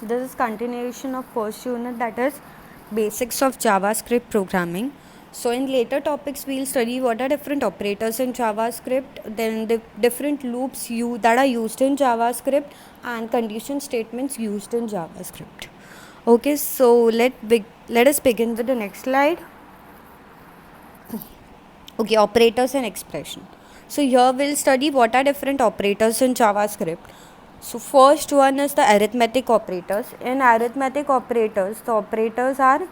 This is continuation of first unit, that is basics of JavaScript programming. So in later topics we'll study what are different operators in JavaScript, then the different loops that are used in JavaScript, and condition statements used in JavaScript. Okay, so let us begin with the next slide. Okay, operators and expression. So here we'll study what are different operators in JavaScript. So first one is the arithmetic operators. In arithmetic operators, the operators are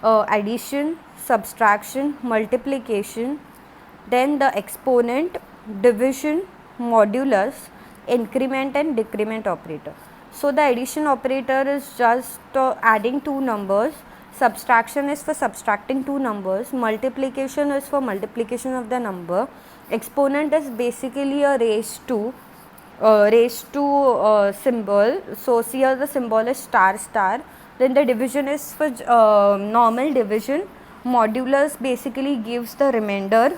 addition, subtraction, multiplication, then the exponent, division, modulus, increment and decrement operator. So the addition operator is just adding two numbers, subtraction is for subtracting two numbers, multiplication is for multiplication of the number, exponent is basically a raised to symbol. So here the symbol is star star. Then the division is for normal division. Modulus basically gives the remainder.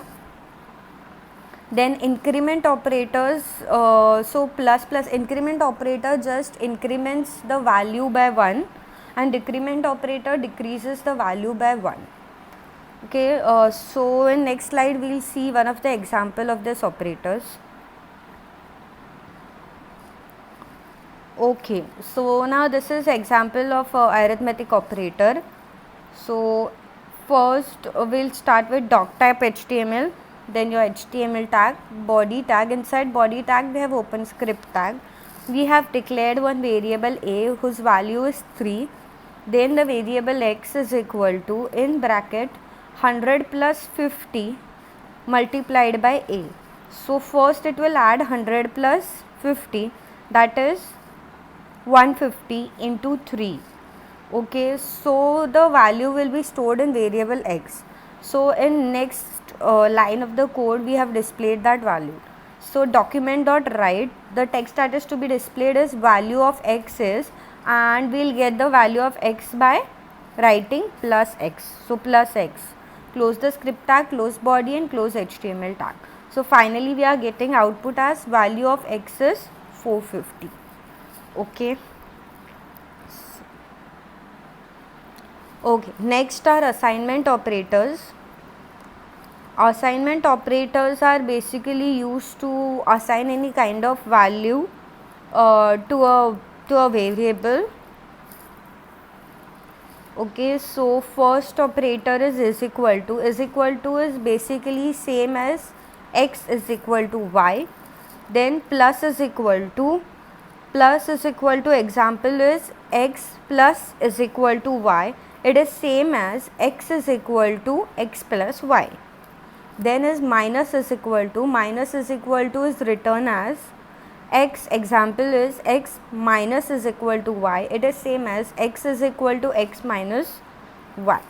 Then increment operators, so plus plus increment operator just increments the value by 1 and decrement operator decreases the value by 1. Okay, so in next slide we will see one of the example of this operators. Okay, so now this is example of arithmetic operator. So first we'll start with doc type HTML, then your HTML tag, body tag. Inside body tag we have open script tag. We have declared one variable a whose value is 3. Then the variable x is equal to, in bracket, 100 plus 50 multiplied by a. So first it will add 100 plus 50, that is 150 into 3. Okay, so the value will be stored in variable x. So in next line of the code we have displayed that value. So document.write, the text that is to be displayed is value of x is, and we'll get the value of x by writing plus x. So plus x. Close the script tag, close body and close HTML tag. So finally we are getting output as value of x is 450. Okay. Okay, next are assignment operators. Assignment operators are basically used to assign any kind of value to a variable. Okay, so first operator is equal to. Is equal to is basically same as x is equal to y. Then plus is equal to. Plus is equal to, example is x plus is equal to y. It is same as x is equal to x plus y. Then is minus is equal to is written as x, example is x minus is equal to y. It is same as x is equal to x minus y.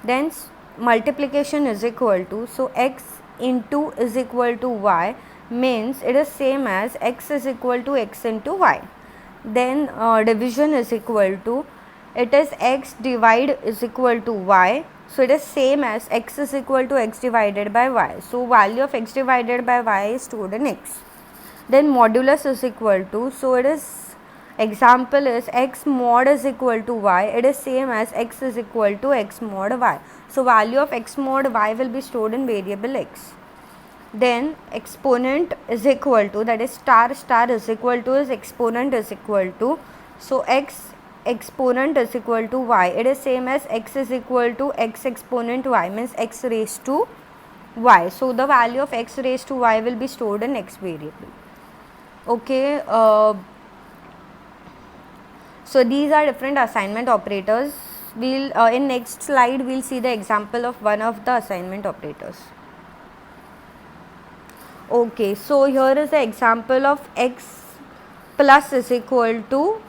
Then multiplication is equal to, so x into is equal to y means it is same as x is equal to x into y. Then division is equal to, it is x divide is equal to y. So it is same as x is equal to x divided by y. So value of x divided by y is stored in x. Then modulus is equal to, so it is, example is x mod is equal to y. It is same as x is equal to x mod y. So value of x mod y will be stored in variable x. Then exponent is equal to, that is star star is equal to is exponent is equal to, so x exponent is equal to y. It is same as x is equal to x exponent y means x raised to y. So the value of x raised to y will be stored in x variable. Okay, so these are different assignment operators. We'll in next slide we'll see the example of one of the assignment operators. Okay, so here is the example of x plus is equal to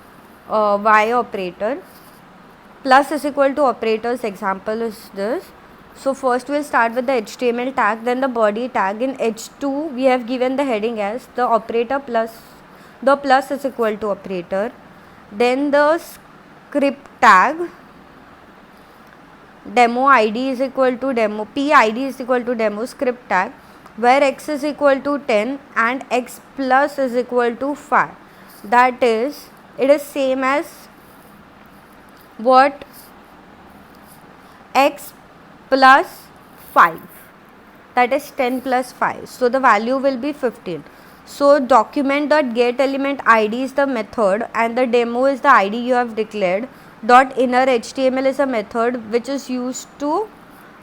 y operator. Plus is equal to operators example is this. So first we'll start with the HTML tag, then the body tag. In H2 we have given the heading as the operator plus, the plus is equal to operator. Then the script tag, demo id is equal to demo, PID is equal to demo script tag, where x is equal to 10 and x plus is equal to 5. That is, it is same as what x plus 5, that is 10 plus 5, so the value will be 15. So document.getElementId is the method and the demo is the id you have declared. .innerHTML is a method which is used to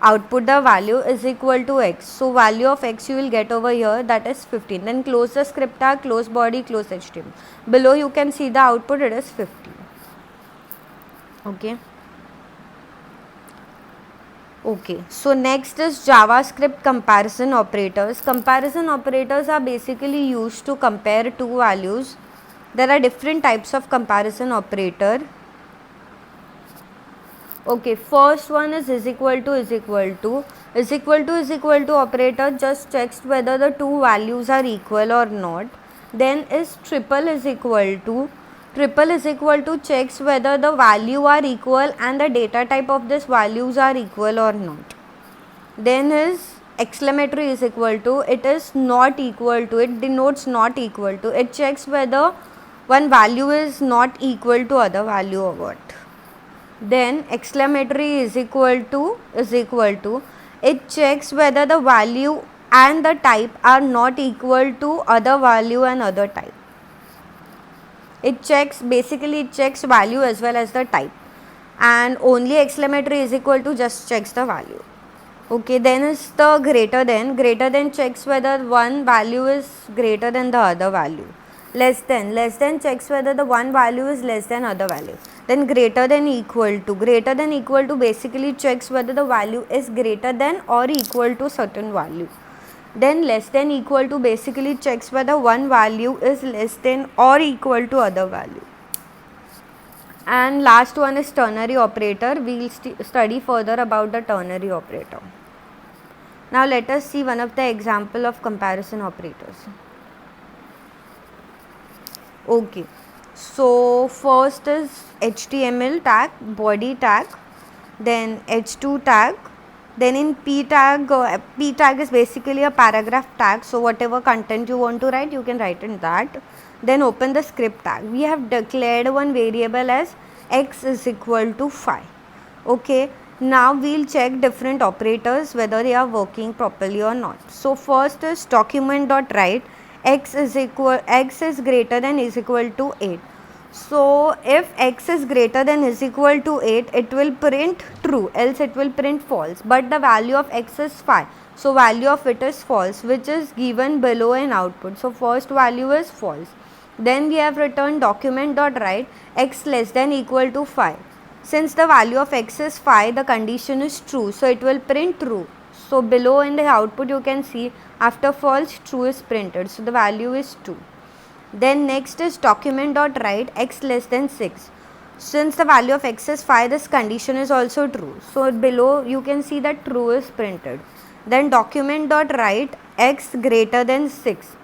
output the value is equal to x. So value of x you will get over here, that is 15. Then close the script tag, close body, close HTML. Below you can see the output, it is 15. Okay, so next is JavaScript comparison operators. Comparison operators are basically used to compare two values. There are different types of comparison operator. Okay, first one is equal to operator just checks whether the two values are equal or not. Then is triple is equal to checks whether the value are equal and the data type of this values are equal or not. Then is exclamatory is equal to, it is not equal to, it denotes not equal to, it checks whether one value is not equal to other value or what. Then exclamatory is equal to, it checks whether the value and the type are not equal to other value and other type. It checks value as well as the type, and only exclamatory is equal to just checks the value. Okay, then is the greater than checks whether one value is greater than the other value. Less than checks whether the one value is less than other value. Then greater than equal to basically checks whether the value is greater than or equal to certain value. Then less than equal to basically checks whether one value is less than or equal to other value. And last one is ternary operator. We will study further about the ternary operator. Now let us see one of the example of comparison operators. Okay, so first is HTML tag, body tag, then H2 tag, then in P tag is basically a paragraph tag, so whatever content you want to write, you can write in that. Then open the script tag. We have declared one variable as x is equal to 5. Okay, now we will check different operators whether they are working properly or not. So first is document.write, x is greater than is equal to 8. So if x is greater than is equal to 8, it will print true, else it will print false. But the value of x is 5, so value of it is false, which is given below in output. So first value is false. Then we have returned document.write, x less than equal to 5. Since the value of x is 5, the condition is true, so it will print true. So below in the output you can see after false true is printed, so the value is 2. Then next is document.write, x less than 6. Since the value of x is 5, this condition is also true, so below you can see that true is printed. Then document.write, x greater than 6,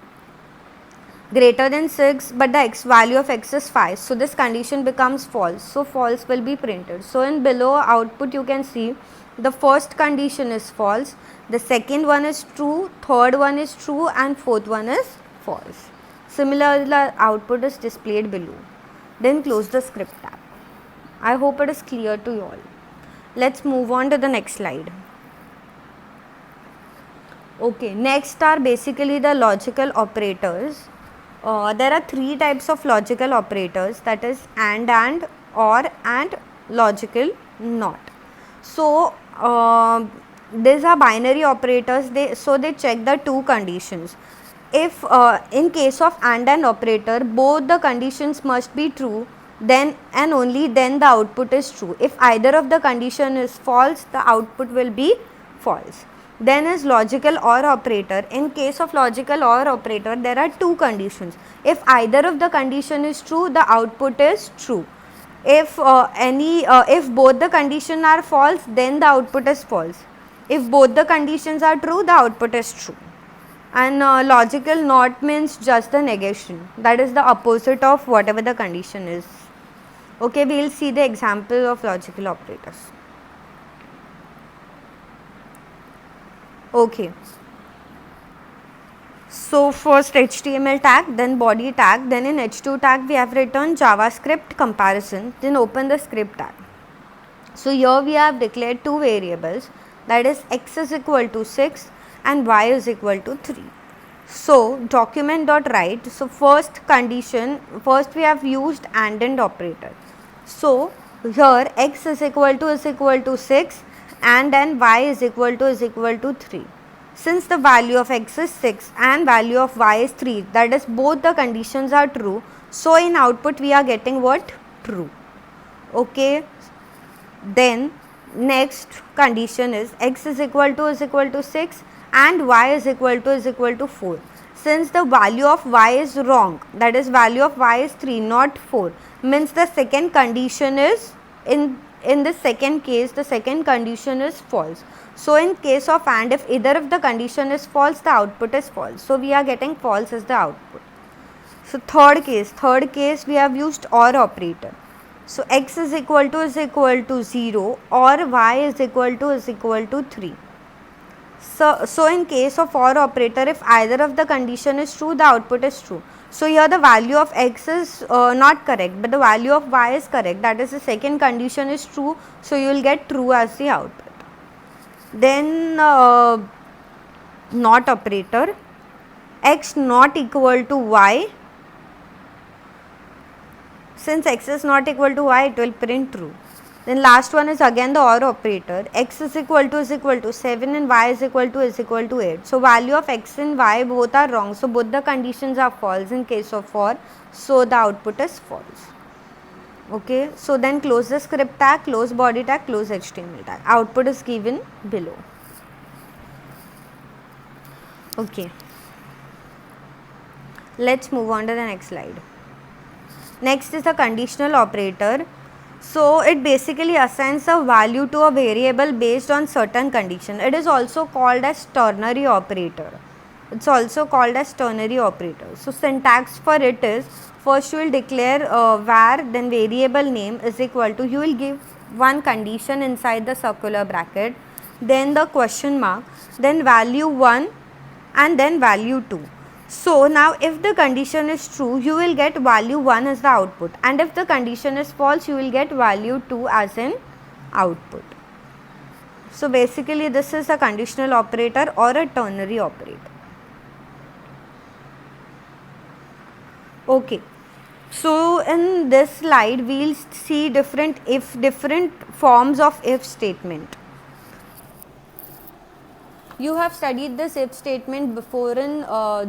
but the x value of x is 5, so this condition becomes false, so false will be printed. So in below output you can see the first condition is false, the second one is true, third one is true, and fourth one is false. Similarly, the output is displayed below. Then close the script tab. I hope it is clear to you all. Let's move on to the next slide. Okay, next are basically the logical operators. There are three types of logical operators, that is and, or, and logical not. So these are binary operators, they check the two conditions. If in case of and operator, both the conditions must be true, then and only then the output is true. If either of the condition is false, the output will be false. Then is logical or operator. In case of logical or operator, there are two conditions. If either of the condition is true, the output is true. If both the conditions are false, then the output is false. If both the conditions are true, the output is true. And logical not means just the negation, that is the opposite of whatever the condition is. Okay, we will see the example of logical operators. Okay, so first HTML tag, then body tag, then in H2 tag we have written JavaScript comparison. Then open the script tag. So here we have declared two variables, that is x is equal to 6 and y is equal to 3. So document dot write. So first condition, first we have used and operator. So here x is equal to 6 and then y is equal to 3. Since the value of x is 6 and value of y is 3, that is both the conditions are true. So in output we are getting what? True. Okay. Then next condition is x is equal to 6 and y is equal to 4. Since the value of y is wrong, that is value of y is 3 not 4, means the second condition is in the second case the second condition is false. So in case of and, if either of the condition is false, the output is false. So we are getting false as the output. So third case we have used OR operator. So x is equal to 0 or y is equal to 3. So in case of OR operator, if either of the condition is true, the output is true. So here the value of x is not correct, but the value of y is correct, that is the second condition is true, so you will get true as the output. Then not operator, x not equal to y. Since x is not equal to y, it will print true. Then last one is again the OR operator, x is equal to 7 and y is equal to 8. So value of x and y both are wrong, so both the conditions are false in case of OR, so the output is false. Okay, so then close the script tag, close body tag, close HTML tag. Output is given below. Okay, let's move on to the next slide. Next is the conditional operator. So it basically assigns a value to a variable based on certain condition. It is also called as ternary operator. So syntax for it is, first you will declare var, then variable name is equal to, you will give one condition inside the circular bracket, then the question mark, then value 1 and then value 2. So now if the condition is true, you will get value 1 as the output, and if the condition is false, you will get value 2 as an output. So basically this is a conditional operator or a ternary operator. Okay, so in this slide we will see different forms of if statement. You have studied this if statement before in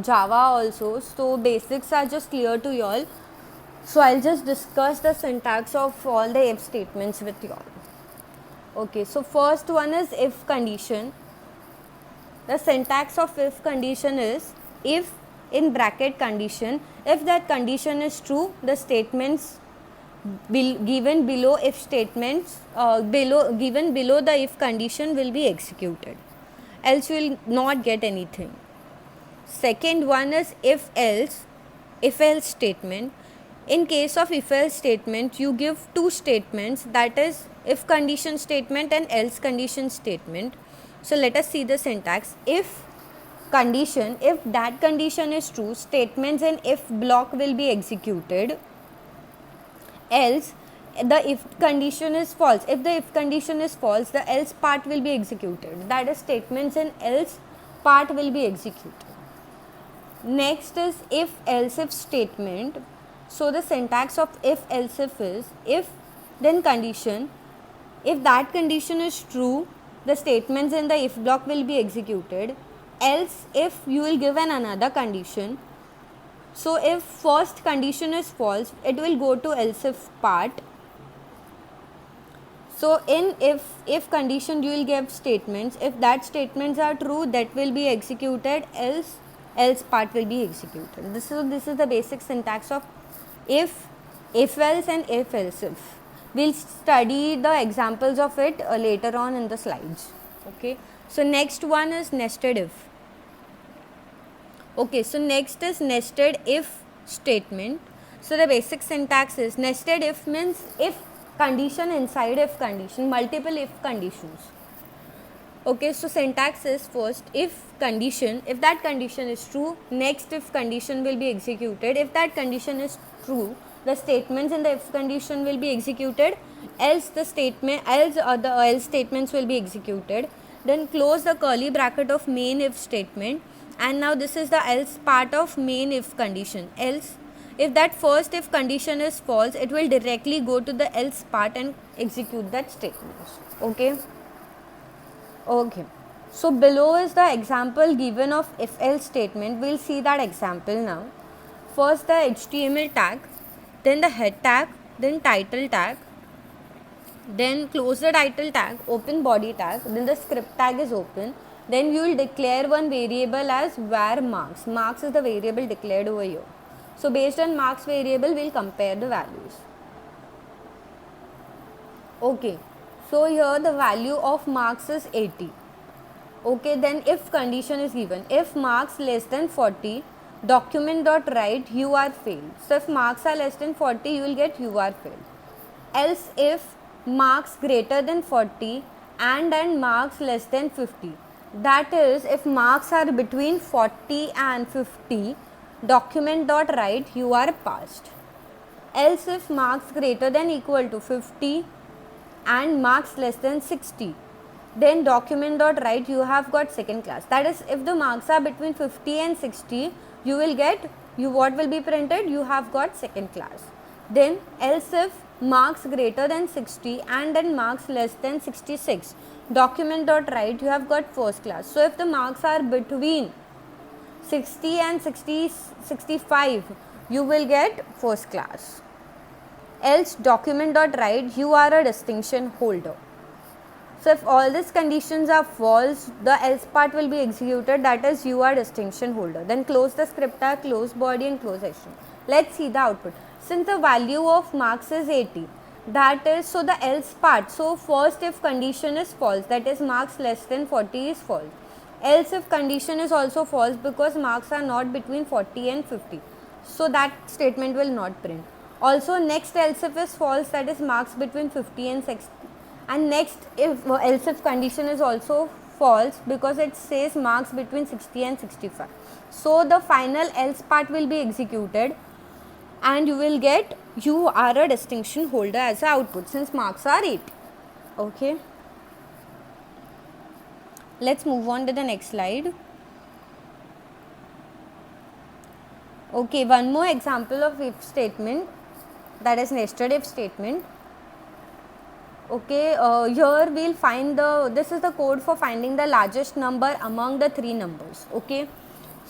Java also, so basics are just clear to you all. So I'll just discuss the syntax of all the if statements with you all. Okay, so first one is if condition. The syntax of if condition is, if in bracket condition, if that condition is true, the statements given below if statements given below the if condition will be executed, else you will not get anything. Second one is if else statement. In case of if else statement, you give two statements, that is if condition statement and else condition statement. So let us see the syntax. If condition, if that condition is true, statements in if block will be executed. Else, the if condition is false. If the if condition is false, the else part will be executed, that is statements in else part will be executed. Next is if else if statement. So the syntax of if else if is, if then condition, if that condition is true, the statements in the if block will be executed. Else, if you will give another condition. So if first condition is false, it will go to else if part. So in if condition, you will give statements. If that statements are true, that will be executed, else part will be executed. This is the basic syntax of if else and if else if. We'll study the examples of it later on in the slides. Okay, so next one is nested if. Okay, so next is nested if statement. So the basic syntax is, nested if means if condition inside if condition, multiple if conditions. Okay, so syntax is, first if condition, if that condition is true, next if condition will be executed. If that condition is true, the statements in the if condition will be executed. else the else statements will be executed. Then close the curly bracket of main if statement, and now this is the else part of main if condition. Else, if that first if condition is false, it will directly go to the else part and execute that statement. Okay. So below is the example given of if else statement. We'll see that example now. First the HTML tag, then the head tag, then title tag, then close the title tag, open body tag, then the script tag is open. Then you will declare one variable as var marks. Marks is the variable declared over here. So based on marks variable, we'll compare the values. Okay, so here the value of marks is 80. Okay, then if condition is given, if marks less than 40, document.write you are failed. So if marks are less than 40, you will get you are failed. Else if marks greater than 40 and marks less than 50, that is if marks are between 40 and 50, document.write you are passed. Else if marks greater than equal to 50 and marks less than 60, then document.write you have got second class. That is, if the marks are between 50 and 60, you will get, what will be printed, you have got second class. Then else if marks greater than 60 and then marks less than 66, document.write you have got first class. So if the marks are between 60 and 65, you will get first class. Else document.write you are a distinction holder. So if all these conditions are false, the else part will be executed, that is you are distinction holder. Then close the script tag, close body and close HTML. Let's see the output. Since the value of marks is 80, that is, so the else part, so first if condition is false, that is marks less than 40 is false. Else if condition is also false because marks are not between 40 and 50, so that statement will not print. Also next else if is false, that is marks between 50 and 60. And next if else if condition is also false because it says marks between 60 and 65. So the final else part will be executed and you will get you are a distinction holder as a output since marks are 8. Okay. Let's move on to the next slide. Okay, one more example of if statement, that is nested if statement. Okay, here we'll find this is the code for finding the largest number among the three numbers. Okay,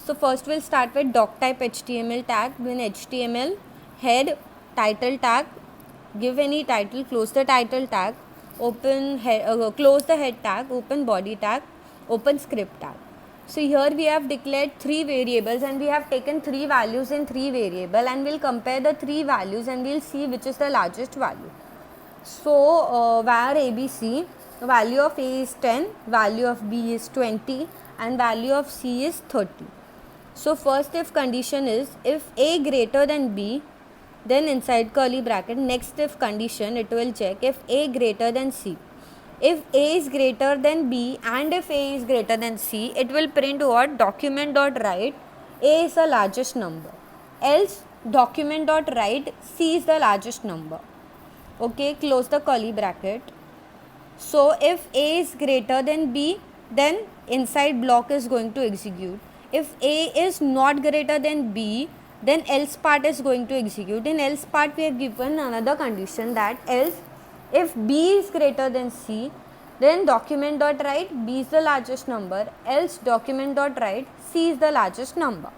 so first we'll start with doc type HTML tag, then HTML, head, title tag, give any title, close the title tag, open close the head tag, open body tag, open script tag. So here we have declared three variables and we have taken three values in three variable and we'll compare the three values and we'll see which is the largest value. So var ABC, value of A is 10, value of B is 20 and value of C is 30. So first if condition is if A greater than B, then inside curly bracket next if condition it will check if A greater than C. If A is greater than B and if A is greater than C, it will print what? Document.write A is the largest number. Else document.write C is the largest number. Okay, close the curly bracket. So if A is greater than B, then inside block is going to execute. If A is not greater than B, then else part is going to execute. In else part we have given another condition that else if B is greater than C, then document.write B is the largest number, else document.write C is the largest number.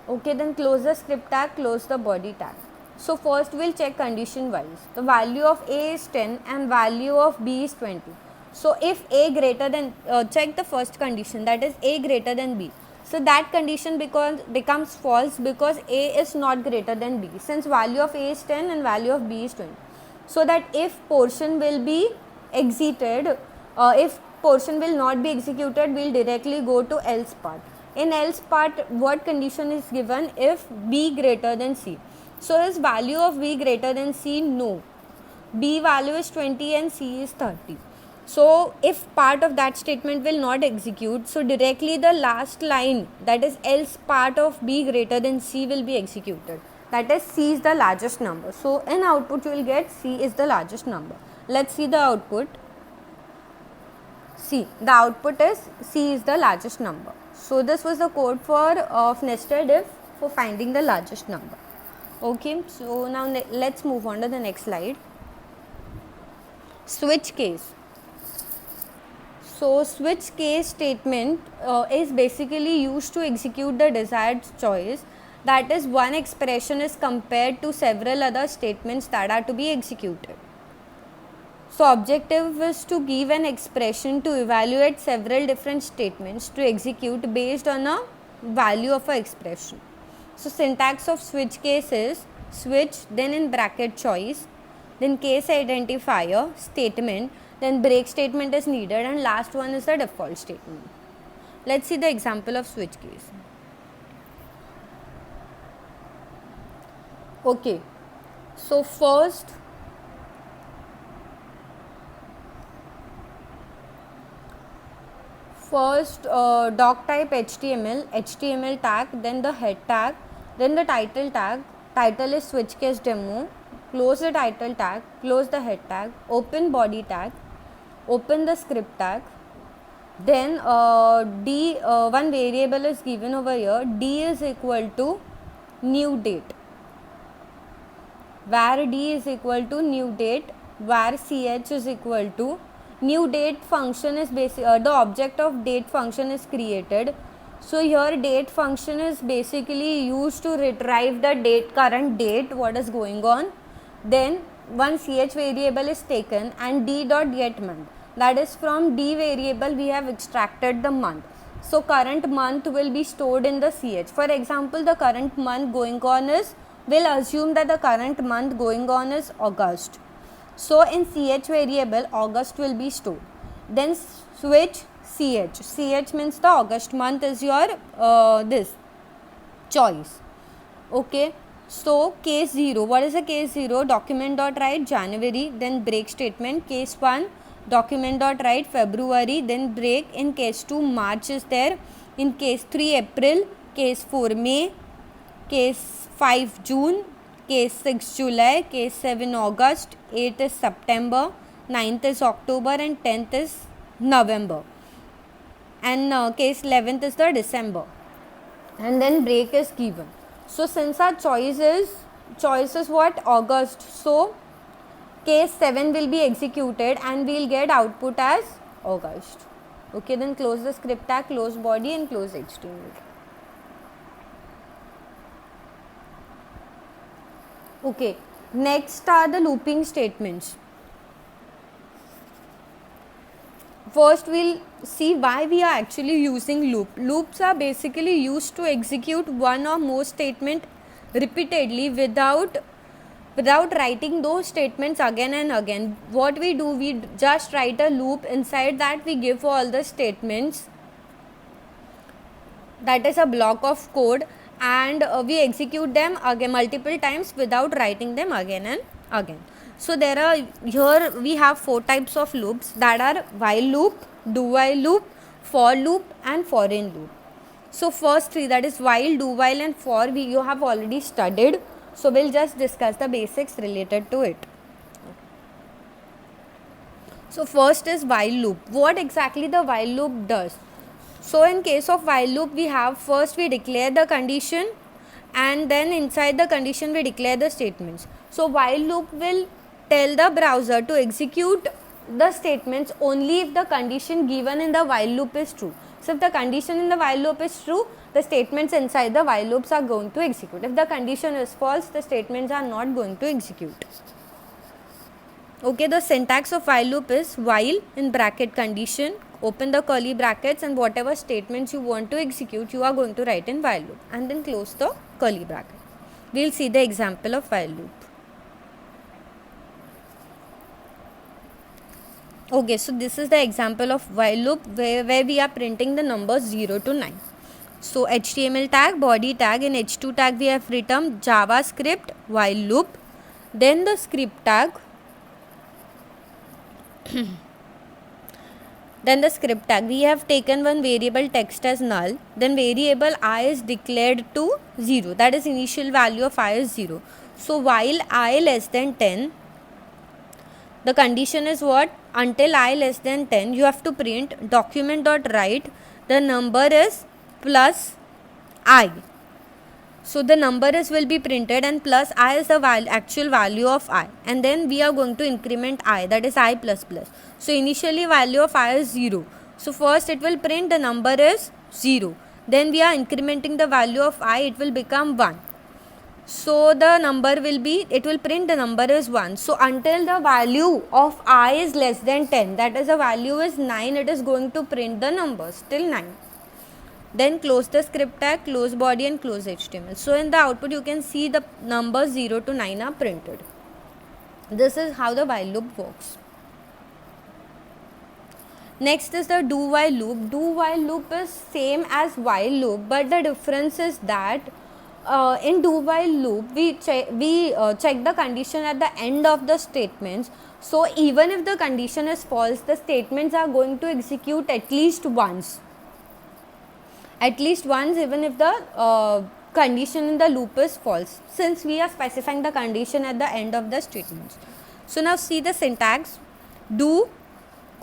Okay, then close the script tag, close the body tag. So first we'll check condition wise. The value of A is 10 and value of B is 20. So if A greater than, check the first condition, that is A greater than B. So that condition becomes false because A is not greater than B, since value of A is 10 and value of B is 20. So that if portion will be exited, if portion will not be executed, we'll directly go to else part. In else part, what condition is given? If B greater than C. So is value of B greater than C? No. B value is 20 and C is 30. So if part of that statement will not execute, so directly the last line, that is else part of B greater than C will be executed. that is C is the largest number. So in output you will get C is the largest number. Let's see the output. C, the output is C is the largest number. So this was the code for of nested if for finding the largest number. Okay, so now let's move on to the next slide. Switch case. So switch case statement is basically used to execute the desired choice, that is one expression is compared to several other statements that are to be executed. So objective is to give an expression to evaluate several different statements to execute based on a value of a expression. So syntax of switch case is switch, then in bracket choice, then case identifier, statement, then break statement is needed, and last one is the default statement. Let's see the example of switch case. Okay, so first doc type HTML tag, then the head tag, then the title tag. Title is switch case demo. Close the title tag, close the head tag, open body tag, open the script tag. Then one variable is given over here. D is equal to new date, where D is equal to new date, where ch is equal to new date function is the object of date function is created. So here date function is basically used to retrieve the current date what is going on. Then one ch variable is taken and d dot get month, that is from d variable we have extracted the month. So current month will be stored in the ch. For example, the current month going on is, we'll assume that the current month going on is August. So in ch variable August will be stored. Then switch ch means the August month is your this choice. Okay, so case 0, what is the case 0? Document dot write January, then break statement. Case 1, document dot write February, then break. In case 2, March is there. In case 3, April. Case 4, May. Case 5, June. Case 6, July. Case 7, August. 8 is September. 9th is October, and 10th is November. And case 11th is the December. And then break is given. So since our choice is what? August. So case 7 will be executed and we will get output as August. Okay, then close the script tag, close body, and close HTML. Okay, next are the looping statements. First we'll see why we are actually using loop. Loops are basically used to execute one or more statement repeatedly without writing those statements again and again. What we do, we just write a loop, inside that we give all the statements, that is a block of code, and we execute them again multiple times without writing them again and again. So here we have 4 types of loops, that are while loop, do while loop, for loop, and foreign loop. So first 3, that is while, do while, and for, you have already studied. So we'll just discuss the basics related to it. So first is while loop. What exactly the while loop does? So in case of while loop, we have first we declare the condition, and then inside the condition we declare the statements. So while loop will tell the browser to execute the statements only if the condition given in the while loop is true. So if the condition in the while loop is true, the statements inside the while loops are going to execute. If the condition is false, the statements are not going to execute. Okay, the syntax of while loop is while in bracket condition, open the curly brackets, and whatever statements you want to execute, you are going to write in while loop, and then close the curly bracket. We will see the example of while loop. Okay, so this is the example of while loop where we are printing the numbers 0 to 9. So HTML tag, body tag, in H2 tag we have written JavaScript while loop, then the script tag Then the script tag, we have taken one variable text as null, then variable I is declared to 0, that is initial value of I is 0. So while I less than 10, the condition is what? Until I less than 10, you have to print document.write, the number is plus I. So the number is will be printed and plus I is the actual value of I, and then we are going to increment I, that is I plus plus. So initially value of I is 0. So first it will print the number is 0. Then we are incrementing the value of I, it will become 1. So the number will be, it will print the number is 1. So until the value of I is less than 10, that is the value is 9, it is going to print the numbers till 9. Then close the script tag, close body and close HTML. So in the output you can see the numbers 0 to 9 are printed. This is how the while loop works. Next is the do while loop. Do while loop is same as while loop, but the difference is that in do while loop we check the condition at the end of the statements. So even if the condition is false, the statements are going to execute at least once. Even if the condition in the loop is false, since we are specifying the condition at the end of the statements. So now see the syntax. Do,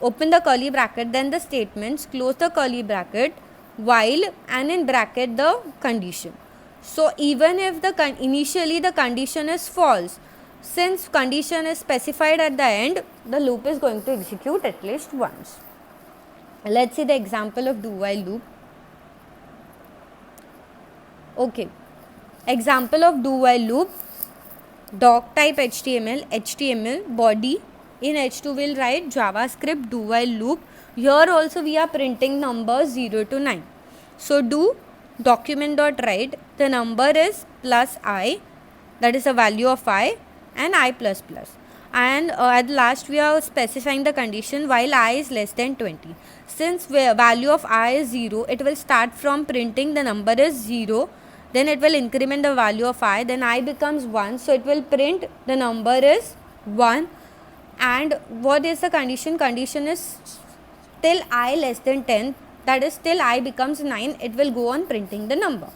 open the curly bracket, then the statements, close the curly bracket, while, and in bracket the condition. So even if the initially the condition is false, since condition is specified at the end, the loop is going to execute at least once. Let's see the example of do while loop. Okay, example of do while loop. Doc type HTML body. In H2 we'll write JavaScript do while loop. Here also we are printing numbers 0 to 9. So do document.write, the number is plus I, that is the value of I, and I plus plus. And at last we are specifying the condition while I is less than 20. Since value of I is 0, it will start from printing the number is 0. Then it will increment the value of I, then I becomes 1, so it will print the number is 1. And what is the condition? Condition is till I less than 10, that is till I becomes 9, it will go on printing the number.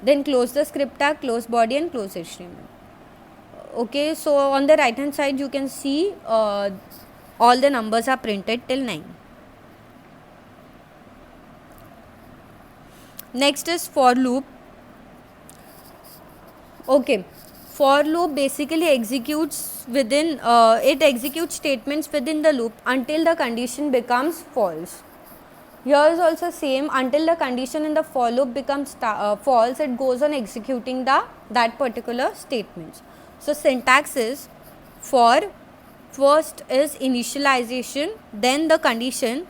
Then close the script tag, close body and close HTML. Okay, so on the right hand side you can see all the numbers are printed till 9. Next is for loop. Okay, for loop basically executes within, it executes statements within the loop until the condition becomes false. Here is also same, until the condition in the for loop becomes false, it goes on executing that particular statements. So syntax is for, first is initialization, then the condition.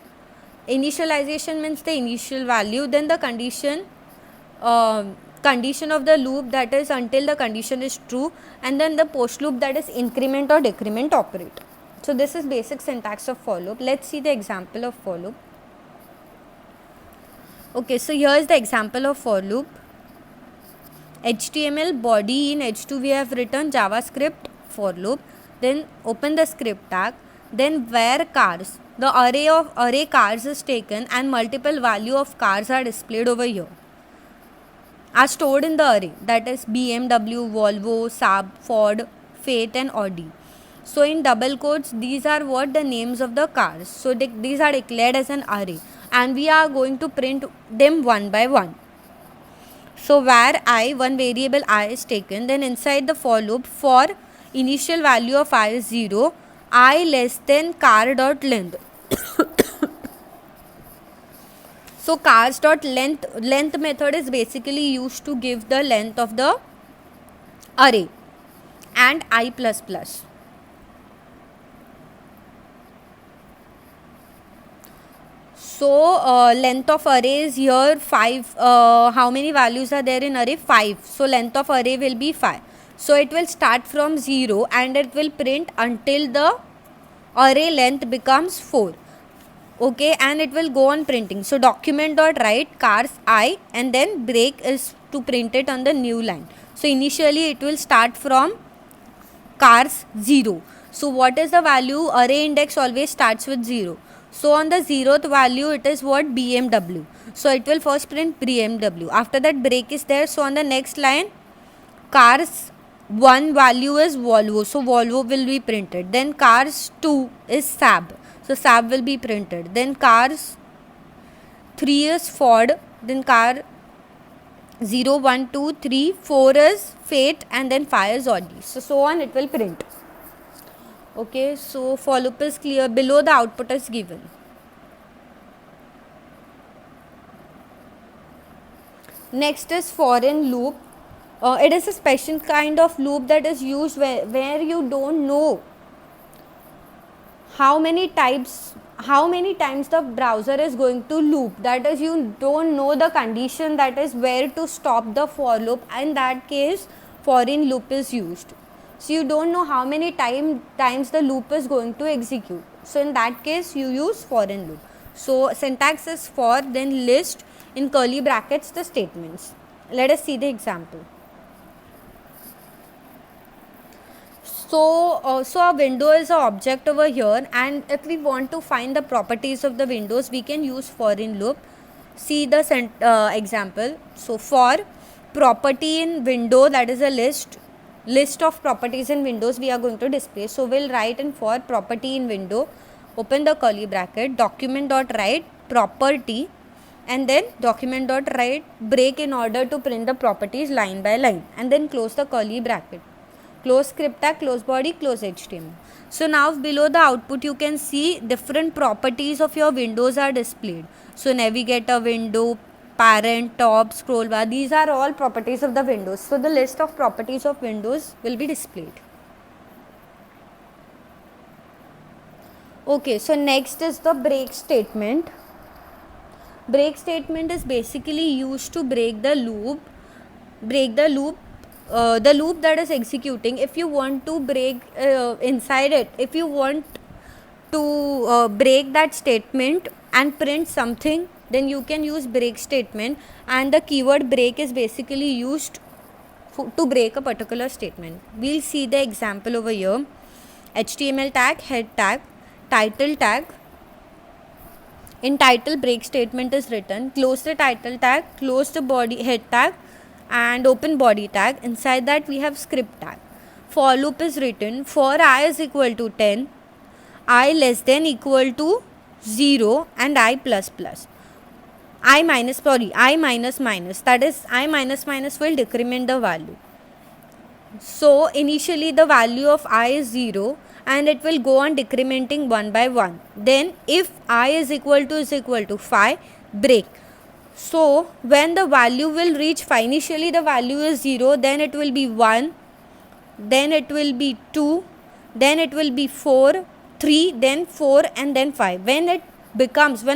Initialization means the initial value, then the condition of the loop, that is until the condition is true, and then the post loop, that is increment or decrement operator. So this is basic syntax of for loop. Let's see the example of for loop. Okay, so here is the example of for loop. HTML body, in H2 we have written JavaScript for loop. Then open the script tag, then where cars, the array cars is taken and multiple value of cars are displayed over here, are stored in the array, that is BMW, Volvo, Saab, Ford, Fiat and Audi. So in double quotes, these are what the names of the cars. So these are declared as an array and we are going to print them one by one. So where I, one variable I is taken, then inside the for loop, for initial value of I is 0, I less than car dot length. So cars dot length method is basically used to give the length of the array, and I plus plus. So length of array is here 5. How many values are there in array? 5. So length of array will be 5. So it will start from 0 and it will print until the array length becomes 4. Okay, and it will go on printing. So document.write cars I, and then break is to print it on the new line. So initially it will start from cars 0. So what is the value? Array index always starts with 0. So on the 0th value it is what? BMW. So it will first print BMW. After that brake is there. So on the next line, cars 1 value is Volvo. So Volvo will be printed. Then cars 2 is Saab. So Saab will be printed. Then cars 3 is Ford. Then car 0, 1, 2, 3, 4 is Fate, and then 5 is Audi. So on it will print. Okay, so for loop is clear. Below the output is given. Next is foreign loop. It is a special kind of loop that is used where you don't know how many times the browser is going to loop. That is, you don't know the condition, that is where to stop the for loop. In that case, foreign loop is used. So you don't know how many times the loop is going to execute. So in that case you use foreign loop. So syntax is for, then list in curly brackets the statements. Let us see the example. So a window is an object over here, and if we want to find the properties of the windows, we can use foreign loop. See the example. So for property in window, that is a list of properties in windows we are going to display. So we'll write in for property in window, open the curly bracket, document.write property, and then document.write break in order to print the properties line by line, and then close the curly bracket. Close script tag, close body, close HTML. So now below the output you can see different properties of your windows are displayed. So navigator window, parent, top, scroll bar, these are all properties of the windows. So the list of properties of windows will be displayed. Okay, so next is the break statement. Break statement is basically used to break the loop that is executing. If you want to break inside it, if you want to break that statement and print something, then you can use break statement, and the keyword break is basically used to break a particular statement. We'll see the example over here. HTML tag, head tag, title tag. In title, break statement is written. Close the title tag, close the body head tag, and open body tag. Inside that we have script tag. For loop is written. For I is equal to 10, I less than equal to 0, and I plus plus. I minus, that is I minus will decrement the value. So initially the value of I is 0, and it will go on decrementing one by one. Then if I is equal to 5, break. So when the value will reach 5, initially the value is 0, then it will be 1, then it will be 2, then it will be 4, 3, then 4, and then 5. When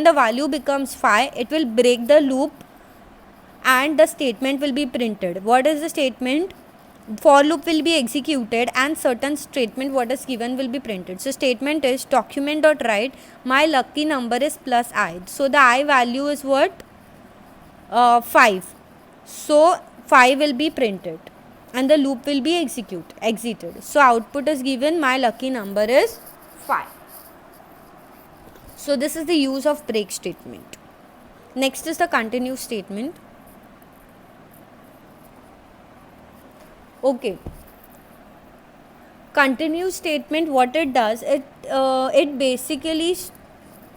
the value becomes 5, it will break the loop and the statement will be printed. What is the statement? For loop will be executed and certain statement what is given will be printed. So statement is document.write my lucky number is plus I. So the I value is what? 5. So 5 will be printed and the loop will be exited. So output is given my lucky number is 5. So this is the use of break statement. Next is the continue statement. Okay, continue statement, what it does, it basically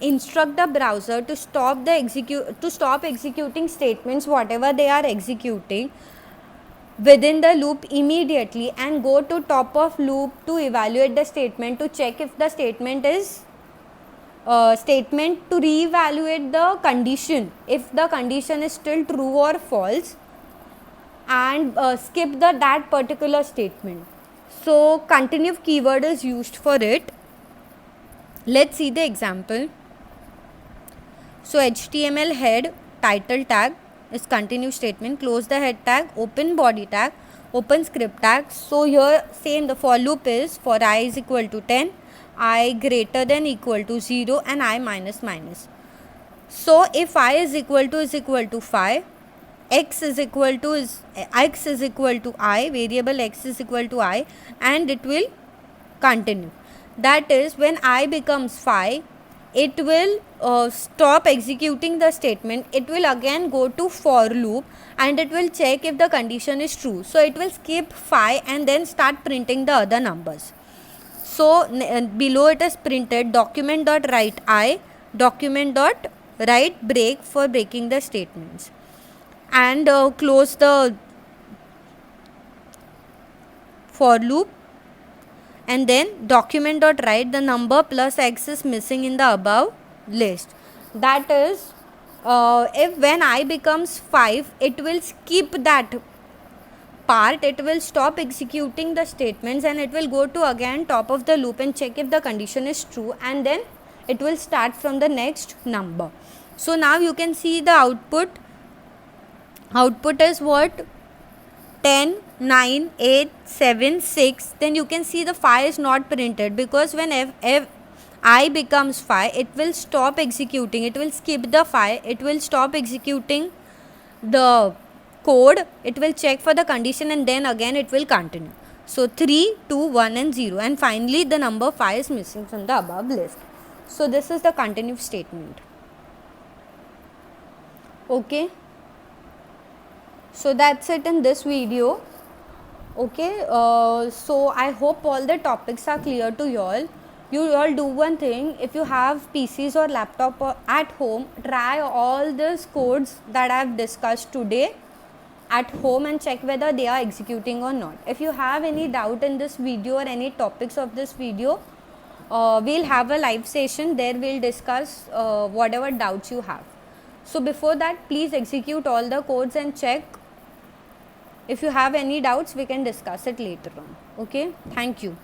instruct the browser to stop executing statements whatever they are executing within the loop immediately, and go to top of loop to evaluate the statement, to check if the statement is to reevaluate the condition, if the condition is still true or false, and skip that particular statement. So continue keyword is used for it. Let's see the example. So HTML head title tag is continue statement. Close the head tag, open body tag, open script tag. So here same, the for loop is for I is equal to 10, I greater than equal to 0, and I minus. So if I is equal to 5, x is equal to I, variable x is equal to I, and it will continue. That is, when I becomes 5, it will stop executing the statement. It will again go to for loop and it will check if the condition is true. So it will skip 5 and then start printing the other numbers. So below it is printed document.write I, document.write break for breaking the statements, and close the for loop, and then document.write the number plus x is missing in the above list. That is, if when I becomes 5, it will skip that part, it will stop executing the statements and it will go to again top of the loop and check if the condition is true, and then it will start from the next number. So now you can see the output is what? 10, 9, 8, 7, 6. Then you can see the 5 is not printed because when if I becomes 5, it will stop executing, it will skip the 5, it will stop executing the code, it will check for the condition and then again it will continue. So 3, 2, 1 and 0, and finally the number 5 is missing from the above list. So this is the continue statement. Okay, so that's it in this video. Okay, so I hope all the topics are clear to you all. You all do one thing, if you have PCs or laptop at home, try all these codes that I have discussed today at home and check whether they are executing or not. If you have any doubt in this video or any topics of this video, we'll have a live session, there we'll discuss whatever doubts you have. So before that, please execute all the codes and check. If you have any doubts, we can discuss it later on. Okay, thank you.